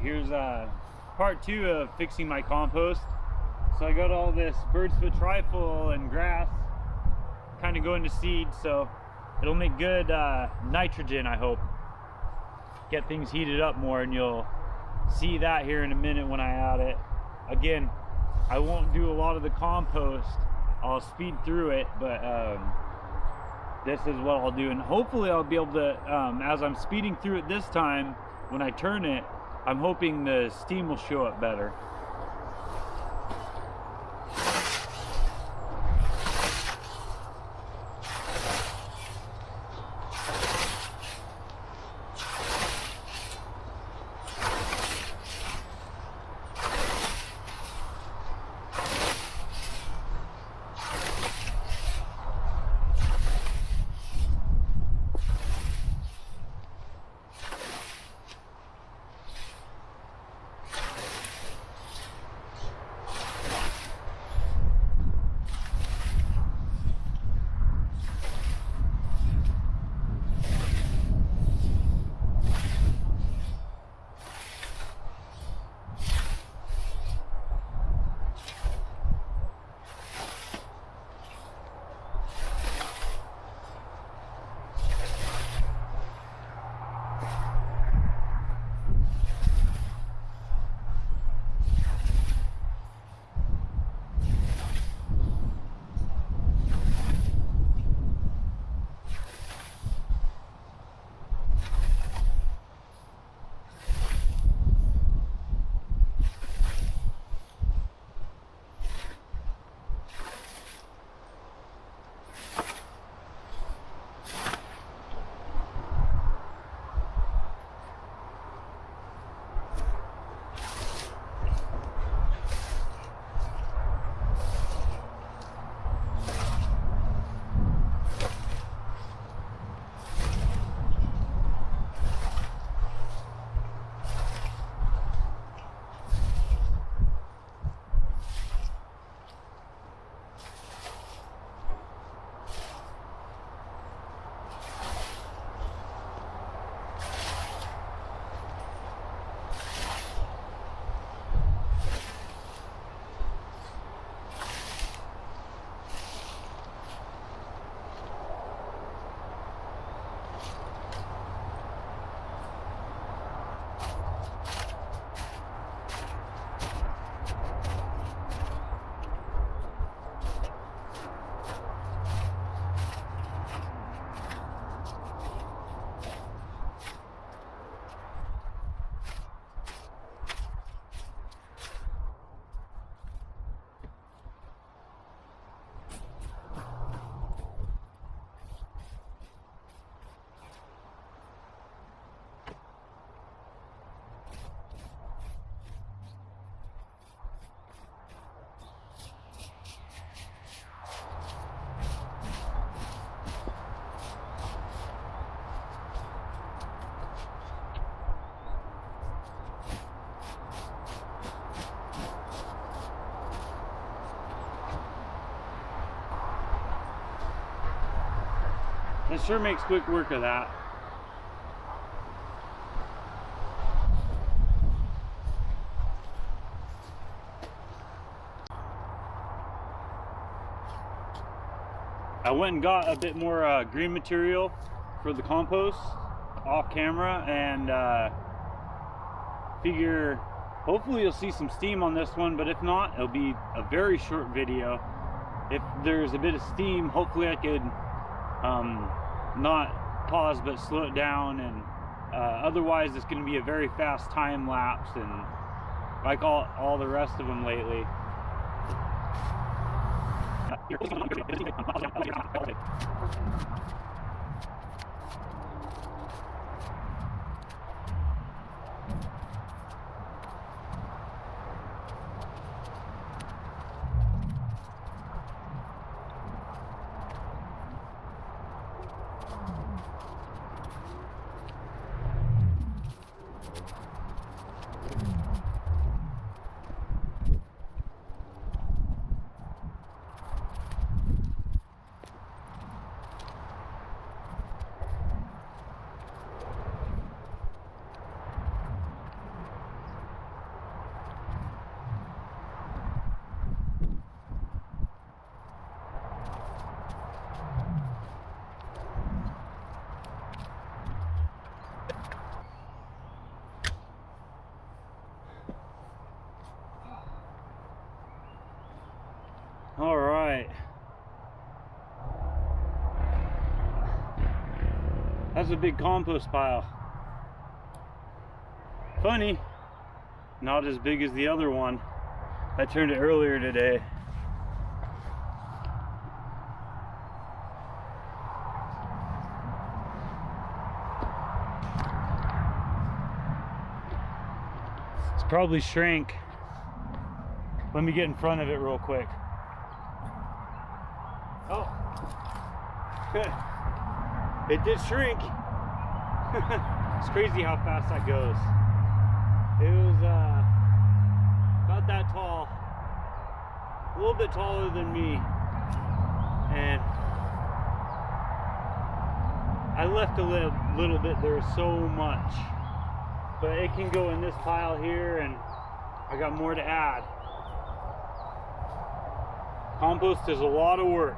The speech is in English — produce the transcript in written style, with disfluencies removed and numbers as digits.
here's part 2 of fixing my compost. So I got all this bird's foot trifle and grass kind of going to seed, so it'll make good nitrogen, I hope. Get things heated up more, and you'll see that here in a minute when I add it. Again, I won't do a lot of the compost. I'll speed through it, but this is what I'll do, and hopefully I'll be able to, as I'm speeding through it this time, when I turn it, I'm hoping the steam will show up better. It sure makes quick work of that. I went and got a bit more green material for the compost off camera, and figure hopefully you'll see some steam on this one, but if not, it'll be a very short video. If there's a bit of steam, hopefully I could not pause but slow it down, and otherwise it's going to be a very fast time lapse, and like all the rest of them lately. That's a big compost pile. Funny, not as big as the other one. I turned it earlier today. It's probably shrank. Let me get in front of it real quick. Oh, it did shrink. It's crazy how fast that goes. It was about that tall, a little bit taller than me, and I left a little bit. There's so much, but it can go in this pile here, and I got more to add. Compost is a lot of work.